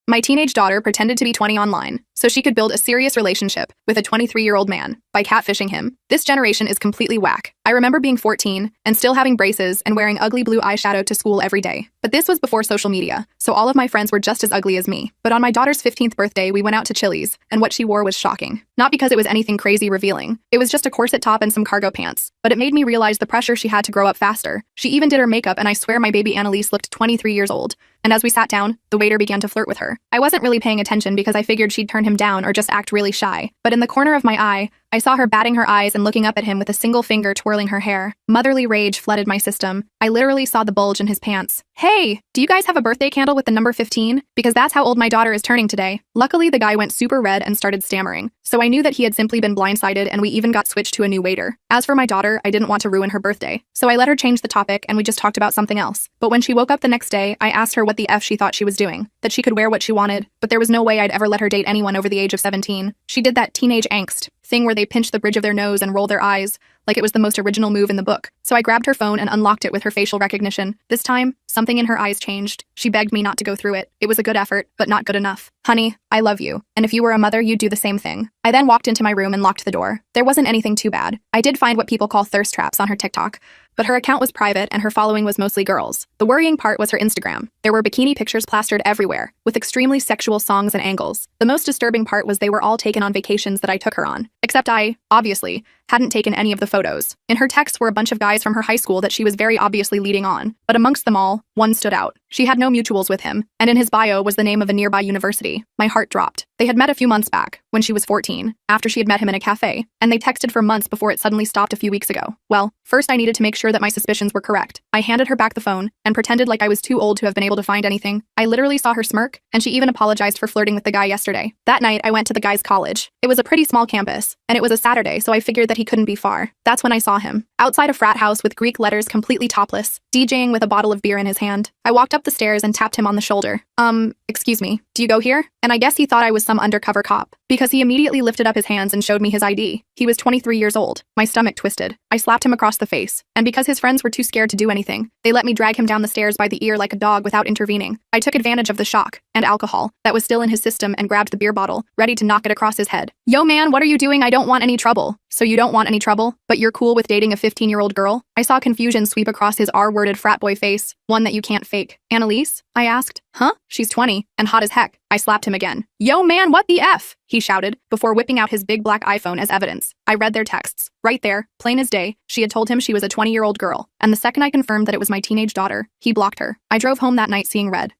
My teenage daughter pretended to be 20 online so she could build a serious relationship with a 23-year-old man by catfishing him. This generation is completely whack. I remember being 14 and still having braces and wearing ugly blue eyeshadow to school every day. But this was before social media, so all of my friends were just as ugly as me. But on my daughter's 15th birthday, we went out to Chili's, and what she wore was shocking. Not because it was anything crazy revealing. It was just a corset top and some cargo pants. But it made me realize the pressure she had to grow up faster. She even did her makeup, and I swear my baby Annalise looked 23 years old. And as we sat down, the waiter began to flirt with her. I wasn't really paying attention because I figured she'd turn him down or just act really shy. But in the corner of my eye, I saw her batting her eyes and looking up at him with a single finger twirling her hair. Motherly rage flooded my system. I literally saw the bulge in his pants. Hey, do you guys have a birthday candle with the number 15? Because that's how old my daughter is turning today. Luckily, the guy went super red and started stammering. So I knew that he had simply been blindsided, and we even got switched to a new waiter. As for my daughter, I didn't want to ruin her birthday. So I let her change the topic and we just talked about something else. But when she woke up the next day, I asked her what the F she thought she was doing. That she could wear what she wanted, but there was no way I'd ever let her date anyone over the age of 17. She did that teenage angst thing where they pinch the bridge of their nose and roll their eyes, like it was the most original move in the book. So I grabbed her phone and unlocked it with her facial recognition. This time, something in her eyes changed. She begged me not to go through it. It was a good effort, but not good enough. Honey, I love you. And if you were a mother, you'd do the same thing. I then walked into my room and locked the door. There wasn't anything too bad. I did find what people call thirst traps on her TikTok, but her account was private and her following was mostly girls. The worrying part was her Instagram. There were bikini pictures plastered everywhere, with extremely sexual songs and angles. The most disturbing part was they were all taken on vacations that I took her on. Except I, obviously, hadn't taken any of the photos. In her texts were a bunch of guys from her high school that she was very obviously leading on. But amongst them all, one stood out. She had no mutuals with him, and in his bio was the name of a nearby university. My heart dropped. They had met a few months back, when she was 14, after she had met him in a cafe, and they texted for months before it suddenly stopped a few weeks ago. Well, first I needed to make sure that my suspicions were correct. I handed her back the phone and pretended like I was too old to have been able to find anything. I literally saw her smirk, and she even apologized for flirting with the guy yesterday. That night, I went to the guy's college. It was a pretty small campus, and it was a Saturday, so I figured that he couldn't be far. That's when I saw him, outside a frat house with Greek letters completely topless, DJing with a bottle of beer in his hand. I walked up the stairs and tapped him on the shoulder. Excuse me, do you go here? And I guess he thought I was some undercover cop, because he immediately lifted up his hands and showed me his ID. He was 23 years old. My stomach twisted. I slapped him across the face, and because his friends were too scared to do anything, they let me drag him down the stairs by the ear like a dog without intervening. I took advantage of the shock and alcohol that was still in his system and grabbed the beer bottle, ready to knock it across his head. Yo man, what are you doing? I don't want any trouble. So you don't want any trouble, but you're cool with dating a 15-year-old girl? I saw confusion sweep across his R-worded frat boy face, one that you can't fake. Annalise? I asked. Huh? She's 20, and hot as heck. I slapped him again. Yo man, what the F? He shouted, before whipping out his big black iPhone as evidence. I read their texts. Right there, plain as day, she had told him she was a 20-year-old girl, and the second I confirmed that it was my teenage daughter, he blocked her. I drove home that night seeing red.